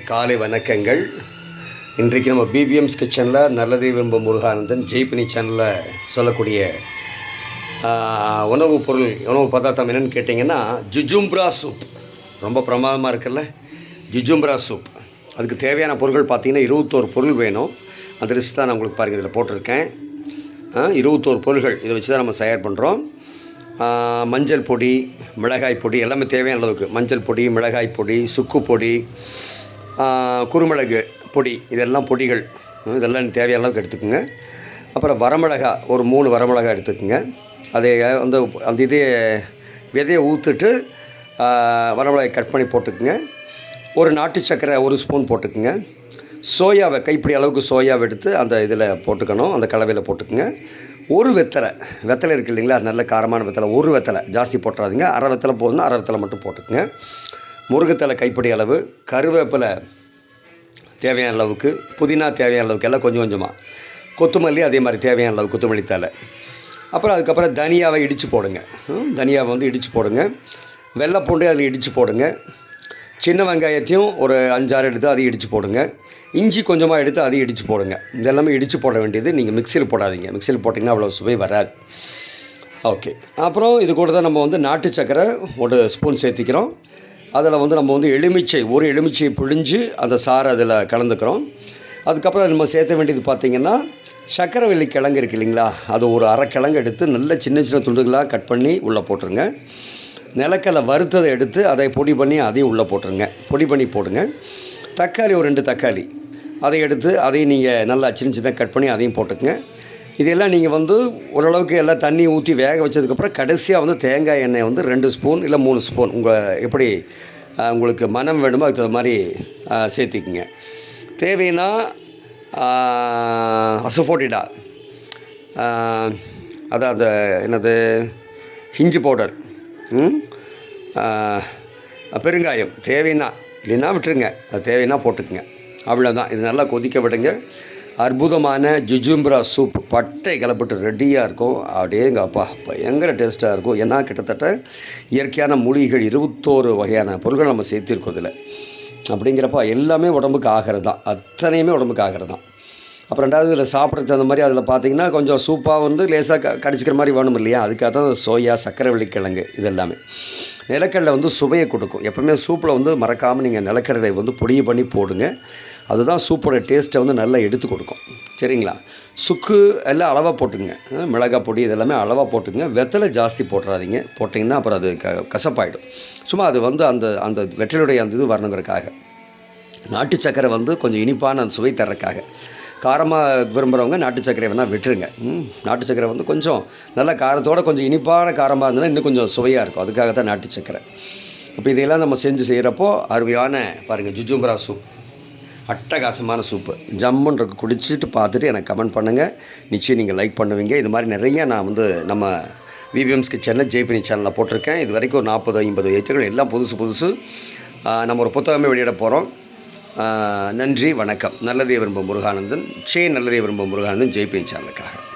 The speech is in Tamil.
காலை வணக்கங்கள். இன்றைக்கு நம்ம பிபிஎம்ஸ் கிச்சனில் நல்லதே விரும்பும் முருகானந்தன் ஜெய்பினி சேனலில் சொல்லக்கூடிய உணவு பதார்த்தம் என்னென்னு கேட்டிங்கன்னா ஜுஜும்ப்ரா சூப். ரொம்ப பிரமாதமாக இருக்குல்ல ஜுஜும்ப்ரா சூப். அதுக்கு தேவையான பொருட்கள் பார்த்திங்கன்னா 21 பொருள் வேணும். அந்த லிஸ்ட் தான் நான் உங்களுக்கு பாருங்கள் இதில் போட்டிருக்கேன். 21 பொருள்கள் இதை வச்சு தான் நம்ம தயார் பண்ணுறோம். மஞ்சள் பொடி, மிளகாய் பொடி எல்லாமே தேவையான அளவுக்கு. மஞ்சள் பொடி, மிளகாய் பொடி, சுக்கு பொடி, குருமிளகு பொடி, இதெல்லாம் பொடிகள். இதெல்லாம் தேவையான அளவுக்கு எடுத்துக்கோங்க. அப்புறம் வரமிளகா ஒரு 3 வரமிளகா எடுத்துக்கோங்க. அதை வந்து அந்த விதையை ஊற்றுட்டு வரமிளகாய் கட் பண்ணி போட்டுக்குங்க. ஒரு நாட்டு சர்க்கரை 1 ஸ்பூன் போட்டுக்குங்க. சோயாவை கைப்பிடி அளவுக்கு சோயாவை எடுத்து அந்த இதில் போட்டுக்கணும், அந்த கலவையில் போட்டுக்குங்க. ஒரு வெத்தலை இருக்குது இல்லைங்களா, நல்ல காரமான வெத்தலை. ஒரு வெத்தலை ஜாஸ்தி போட்டுறாதீங்க. அரை வெத்தலை போதுன்னா அரை வெத்தலை மட்டும் போட்டுக்குங்க. முருங்கைத்தலை கைப்பிடி அளவு, கருவேப்பிலை தேவையான அளவுக்கு, புதினா தேவையான அளவுக்கு, எல்லாம் கொஞ்சம் கொஞ்சமாக. கொத்தமல்லி அதே மாதிரி தேவையான அளவு கொத்தமல்லி தலை. அப்புறம் அதுக்கப்புறம் தனியாவை இடித்து போடுங்க. தனியாவை வந்து இடித்து போடுங்க. வெள்ளைப்பூண்டு அதில் இடித்து போடுங்க. சின்ன வெங்காயத்தையும் ஒரு 5-6 எடுத்து அதையும் இடித்து போடுங்க. இஞ்சி கொஞ்சமாக எடுத்து அதையும் இடித்து போடுங்க. இதெல்லாமே இடித்து போட வேண்டியது. நீங்கள் மிக்சியில் போடாதீங்க. மிக்சியில் போட்டிங்கன்னா அவ்வளோ சுவை வராது. ஓகே. அப்புறம் இது கூட தான் நம்ம வந்து நாட்டு சர்க்கரை 1 ஸ்பூன் சேர்த்திக்கிறோம். அதில் வந்து நம்ம வந்து ஒரு எலுமிச்சையை பிழிஞ்சு அந்த சாறை அதில் கலந்துக்கிறோம். அதுக்கப்புறம் நம்ம சேர்த்த வேண்டியது பார்த்திங்கன்னா சக்கரவள்ளி கிழங்கு இருக்குது இல்லைங்களா, அது ஒரு அரை கிழங்கு எடுத்து நல்ல சின்ன சின்ன துண்டுகளாக கட் பண்ணி உள்ளே போட்டுருங்க. நிலக்கடலை வறுத்ததை எடுத்து அதை பொடி பண்ணி அதையும் உள்ளே போட்டுருங்க. பொடி பண்ணி போடுங்க. தக்காளி ஒரு 2 தக்காளி அதை எடுத்து அதையும் நீங்கள் நல்லா சின்ன சின்ன கட் பண்ணி அதையும் போட்டுக்குங்க. இதெல்லாம் நீங்கள் வந்து ஓரளவுக்கு எல்லாம் தண்ணி ஊற்றி வேக வச்சதுக்கப்புறம் கடைசியாக வந்து தேங்காய் எண்ணெய் வந்து 2 ஸ்பூன் இல்லை 3 ஸ்பூன் எப்படி உங்களுக்கு மனம் வேணுமோ அதுக்கு தகுந்த மாதிரி சேர்த்திக்குங்க. தேவைன்னா அசஃபோட்டிடா, அதான் அந்த என்னது இஞ்சி பவுடர், பெருங்காயம் தேவைன்னா, இல்லைன்னா விட்டுருங்க. அது தேவைன்னா போட்டுக்குங்க. அவ்வளோதான். இது நல்லா கொதிக்க விடுங்க. அற்புதமான ஜுஜும்ப்ரா சூப் பட்டை கிளப்பிட்டு ரெடியாக இருக்கும். அப்படியே எங்கள் அப்பா பயங்கர டேஸ்ட்டாக இருக்கும். ஏன்னா கிட்டத்தட்ட இயற்கையான மூலிகைகள் 21 வகையான பொருட்கள் நம்ம சேர்த்திருக்கோம் இதில். அப்படிங்கிறப்ப எல்லாமே உடம்புக்கு ஆகிறது தான். அத்தனையுமே உடம்புக்கு ஆகிறது தான். அப்புறம் 2வது இதில் சாப்பிட்றது அந்த மாதிரி அதில் பார்த்திங்கன்னா கொஞ்சம் சூப்பாக வந்து லேசாக கடிச்சிக்கிற மாதிரி வேணும் இல்லையா, அதுக்காக தான் சோயா, சக்கரவள்ளி கிழங்கு இது எல்லாமே. நிலக்கடலை வந்து சுவையை கொடுக்கும். எப்போவுமே சூப்பில் வந்து மறக்காமல் நீங்கள் நிலக்கடலை வந்து பொடி பண்ணி போடுங்க. அதுதான் சூப்போட டேஸ்ட்டை வந்து நல்லா எடுத்து கொடுக்கும். சரிங்களா. சுக்கு எல்லாம் அளவாக போட்டுங்க. மிளகாய் பொடி இதெல்லாமே அளவாக போட்டுங்க. வெத்தலை ஜாஸ்தி போட்டுறாதீங்க. போட்டிங்கன்னா அப்புறம் அது கசப்பாயிடும். சும்மா அது வந்து அந்த அந்த வெற்றிலுடைய அந்த இது வரணுங்கிறதுக்காக. நாட்டு சக்கரை வந்து கொஞ்சம் இனிப்பான அந்த சுவை தர்றதுக்காக. காரமாக விரும்புகிறவங்க நாட்டு சக்கரை வேணால் விட்டுருங்க. நாட்டு சக்கரை வந்து கொஞ்சம் நல்ல காரத்தோடு கொஞ்சம் இனிப்பான காரமாக இருந்ததுன்னா இன்னும் கொஞ்சம் சுவையாக இருக்கும். அதுக்காக தான் நாட்டு சக்கரை. அப்போ இதையெல்லாம் நம்ம செஞ்சு செய்கிறப்போ அருமையான பாருங்கள் ஜுஜும்ப்ரா சூப், அட்டகாசமான சூப்பு. ஜம்முன்னு குடிச்சிட்டு பார்த்துட்டு எனக்கு கமெண்ட் பண்ணுங்கள். நிச்சயம் நீங்கள் லைக் பண்ணுவீங்க. இது மாதிரி நிறைய நான் வந்து நம்ம பிபிஎம்ஸ் கிச்சனில் ஜெய்பினி சேனலில் போட்டிருக்கேன். இது வரைக்கும் ஒரு 40-50 ஐட்டங்கள் எல்லாம் புதுசு. நம்ம ஒரு புத்தகமே வெளியிட போகிறோம். நன்றி, வணக்கம். நல்லதே விரும்பும் முருகானந்தன் நல்லதே விரும்பும் முருகானந்தன் ஜெய்பினி சேனலுக்காக.